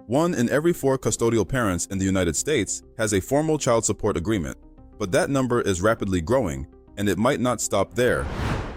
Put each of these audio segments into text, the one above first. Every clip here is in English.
1 in every 4 custodial parents in the United States has a formal child support agreement, but that number is rapidly growing, and it might not stop there.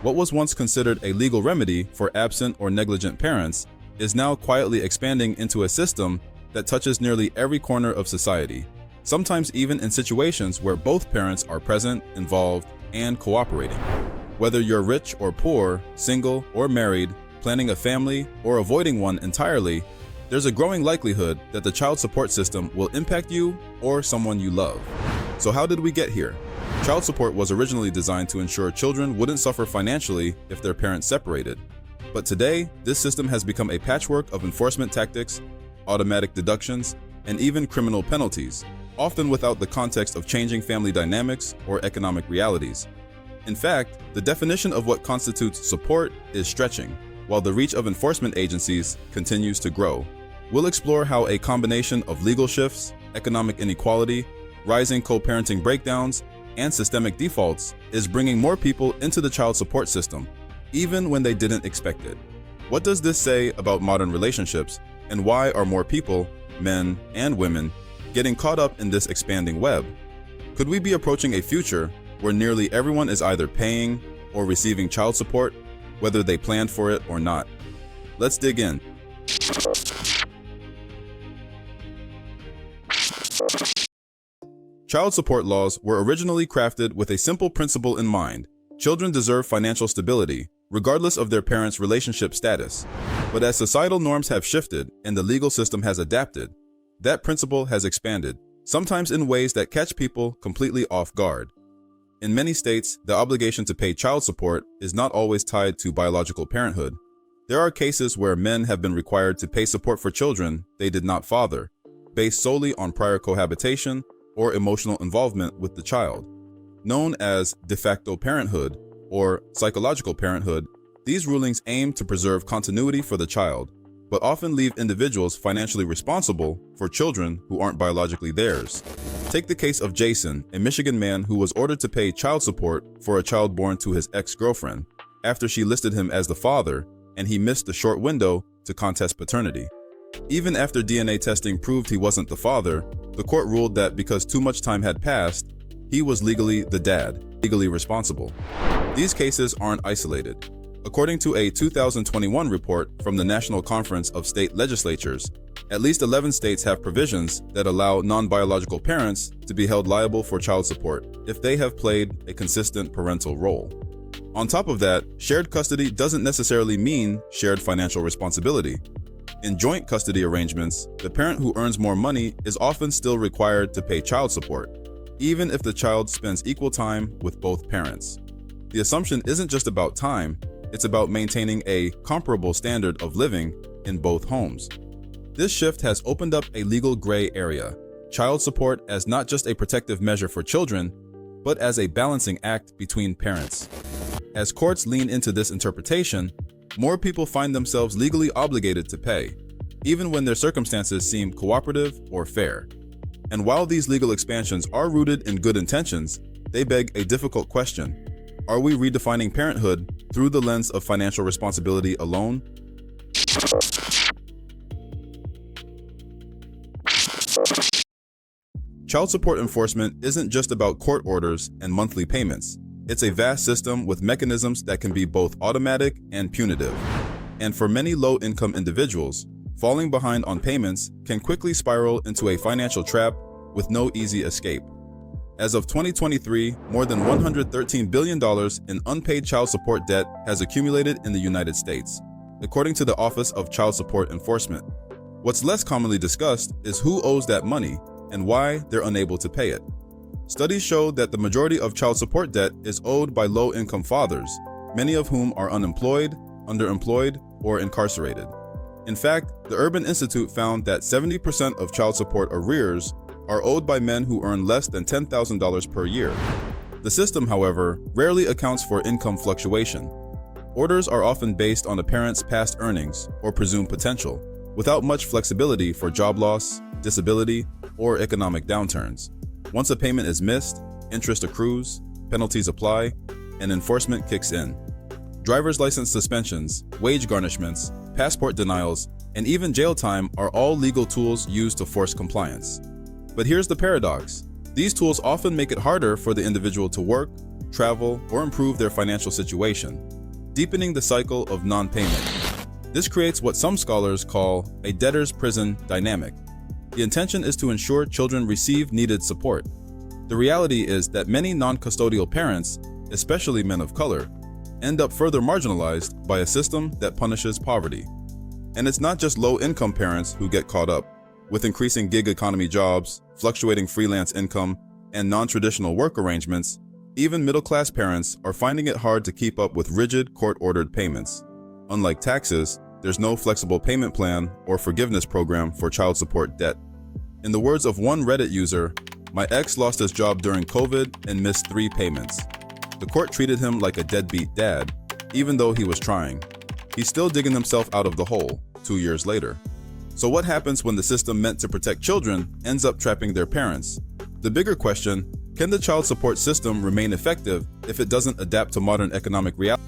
What was once considered a legal remedy for absent or negligent parents is now quietly expanding into a system that touches nearly every corner of society, sometimes even in situations where both parents are present, involved, and cooperating. Whether you're rich or poor, single or married, planning a family, or avoiding one entirely, there's a growing likelihood that the child support system will impact you or someone you love. So how did we get here? Child support was originally designed to ensure children wouldn't suffer financially if their parents separated. But today, this system has become a patchwork of enforcement tactics, automatic deductions, and even criminal penalties, often without the context of changing family dynamics or economic realities. In fact, the definition of what constitutes support is stretching, while the reach of enforcement agencies continues to grow. We'll explore how a combination of legal shifts, economic inequality, rising co-parenting breakdowns, and systemic defaults is bringing more people into the child support system, even when they didn't expect it. What does this say about modern relationships, and why are more people, men and women, getting caught up in this expanding web? Could we be approaching a future where nearly everyone is either paying or receiving child support, whether they planned for it or not? Let's dig in. Child support laws were originally crafted with a simple principle in mind: children deserve financial stability, regardless of their parents' relationship status. But as societal norms have shifted and the legal system has adapted, that principle has expanded, sometimes in ways that catch people completely off guard. In many states, the obligation to pay child support is not always tied to biological parenthood. There are cases where men have been required to pay support for children they did not father, based solely on prior cohabitation or emotional involvement with the child. Known as de facto parenthood or psychological parenthood, these rulings aim to preserve continuity for the child, but often leave individuals financially responsible for children who aren't biologically theirs. Take the case of Jason, a Michigan man who was ordered to pay child support for a child born to his ex-girlfriend after she listed him as the father, and he missed the short window to contest paternity. Even after DNA testing proved he wasn't the father, the court ruled that because too much time had passed, he was legally the dad, legally responsible. These cases aren't isolated. According to a 2021 report from the National Conference of State Legislatures, at least 11 states have provisions that allow non-biological parents to be held liable for child support if they have played a consistent parental role. On top of that, shared custody doesn't necessarily mean shared financial responsibility. In joint custody arrangements, the parent who earns more money is often still required to pay child support, even if the child spends equal time with both parents. The assumption isn't just about time, it's about maintaining a comparable standard of living in both homes. This shift has opened up a legal gray area: child support as not just a protective measure for children, but as a balancing act between parents. As courts lean into this interpretation, more people find themselves legally obligated to pay, even when their circumstances seem cooperative or fair. And while these legal expansions are rooted in good intentions, they beg a difficult question: are we redefining parenthood through the lens of financial responsibility alone? Child support enforcement isn't just about court orders and monthly payments. It's a vast system with mechanisms that can be both automatic and punitive. And for many low-income individuals, falling behind on payments can quickly spiral into a financial trap with no easy escape. As of 2023, more than $113 billion in unpaid child support debt has accumulated in the United States, according to the Office of Child Support Enforcement. What's less commonly discussed is who owes that money and why they're unable to pay it. Studies show that the majority of child support debt is owed by low-income fathers, many of whom are unemployed, underemployed, or incarcerated. In fact, the Urban Institute found that 70% of child support arrears are owed by men who earn less than $10,000 per year. The system, however, rarely accounts for income fluctuation. Orders are often based on a parent's past earnings or presumed potential, without much flexibility for job loss, disability, or economic downturns. Once a payment is missed, interest accrues, penalties apply, and enforcement kicks in. Driver's license suspensions, wage garnishments, passport denials, and even jail time are all legal tools used to force compliance. But here's the paradox. These tools often make it harder for the individual to work, travel, or improve their financial situation, deepening the cycle of non-payment. This creates what some scholars call a debtor's prison dynamic. The intention is to ensure children receive needed support. The reality is that many non-custodial parents, especially men of color, end up further marginalized by a system that punishes poverty. And it's not just low-income parents who get caught up. With increasing gig economy jobs, fluctuating freelance income, and non-traditional work arrangements, even middle-class parents are finding it hard to keep up with rigid court-ordered payments. Unlike taxes, there's no flexible payment plan or forgiveness program for child support debt. In the words of one Reddit user, "My ex lost his job during COVID and missed 3 payments. The court treated him like a deadbeat dad, even though he was trying. He's still digging himself out of the hole 2 years later." So what happens when the system meant to protect children ends up trapping their parents? The bigger question, can the child support system remain effective if it doesn't adapt to modern economic realities?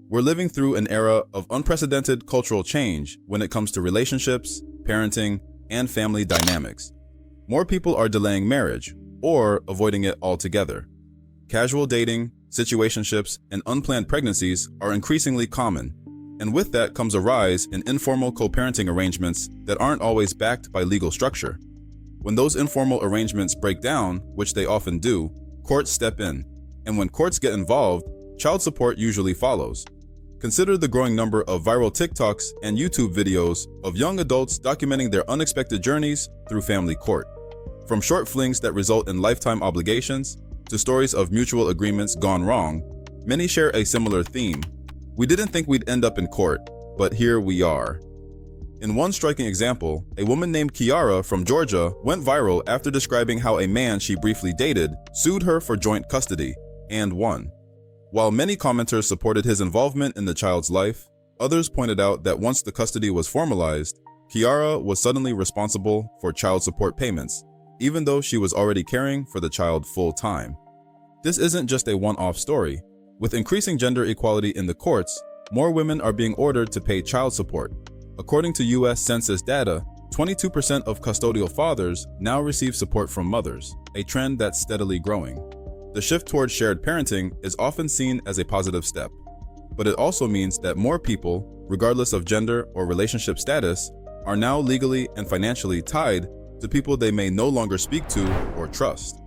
We're living through an era of unprecedented cultural change when it comes to relationships, parenting, and family dynamics. More people are delaying marriage or avoiding it altogether. Casual dating, situationships, and unplanned pregnancies are increasingly common, and with that comes a rise in informal co-parenting arrangements that aren't always backed by legal structure. When those informal arrangements break down, which they often do, courts step in, and when courts get involved, child support usually follows. Consider the growing number of viral TikToks and YouTube videos of young adults documenting their unexpected journeys through family court. From short flings that result in lifetime obligations to stories of mutual agreements gone wrong, many share a similar theme. We didn't think we'd end up in court, but here we are. In one striking example, a woman named Kiara from Georgia went viral after describing how a man she briefly dated sued her for joint custody and won. While many commenters supported his involvement in the child's life, others pointed out that once the custody was formalized, Kiara was suddenly responsible for child support payments, even though she was already caring for the child full-time. This isn't just a one-off story. With increasing gender equality in the courts, more women are being ordered to pay child support. According to U.S. Census data, 22% of custodial fathers now receive support from mothers, a trend that's steadily growing. The shift toward shared parenting is often seen as a positive step, but it also means that more people, regardless of gender or relationship status, are now legally and financially tied to people they may no longer speak to or trust.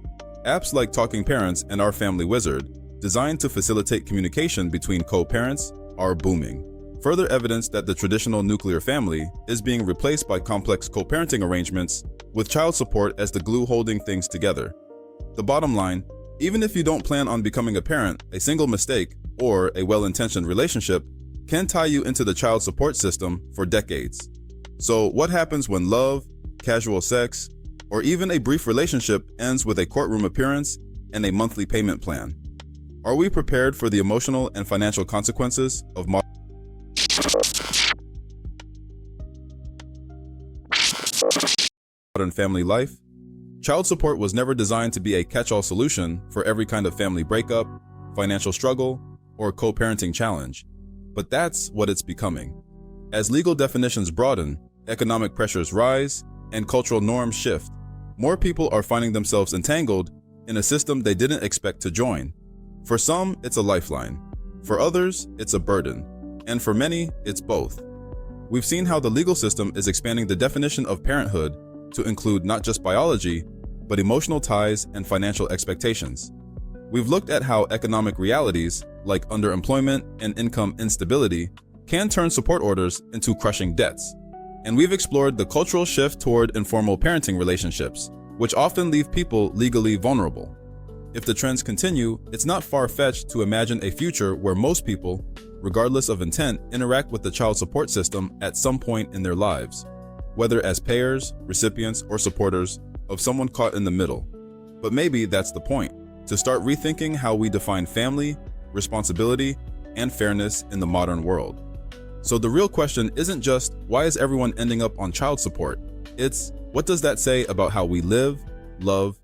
Apps like Talking Parents and Our Family Wizard, designed to facilitate communication between co-parents, are booming. Further evidence that the traditional nuclear family is being replaced by complex co-parenting arrangements, with child support as the glue holding things together. The bottom line, even if you don't plan on becoming a parent, a single mistake or a well-intentioned relationship can tie you into the child support system for decades. So what happens when love, casual sex, or even a brief relationship ends with a courtroom appearance and a monthly payment plan? Are we prepared for the emotional and financial consequences of modern family life? Child support was never designed to be a catch-all solution for every kind of family breakup, financial struggle, or co-parenting challenge. But that's what it's becoming. As legal definitions broaden, economic pressures rise, and cultural norms shift, more people are finding themselves entangled in a system they didn't expect to join. For some, it's a lifeline. For others, it's a burden. And for many, it's both. We've seen how the legal system is expanding the definition of parenthood to include not just biology, but emotional ties and financial expectations. We've looked at how economic realities, like underemployment and income instability, can turn support orders into crushing debts. And we've explored the cultural shift toward informal parenting relationships, which often leave people legally vulnerable. If the trends continue, it's not far-fetched to imagine a future where most people, regardless of intent, interact with the child support system at some point in their lives, whether as payers, recipients, or supporters of someone caught in the middle. But maybe that's the point, to start rethinking how we define family, responsibility, and fairness in the modern world. So the real question isn't just, why is everyone ending up on child support? It's, what does that say about how we live, love,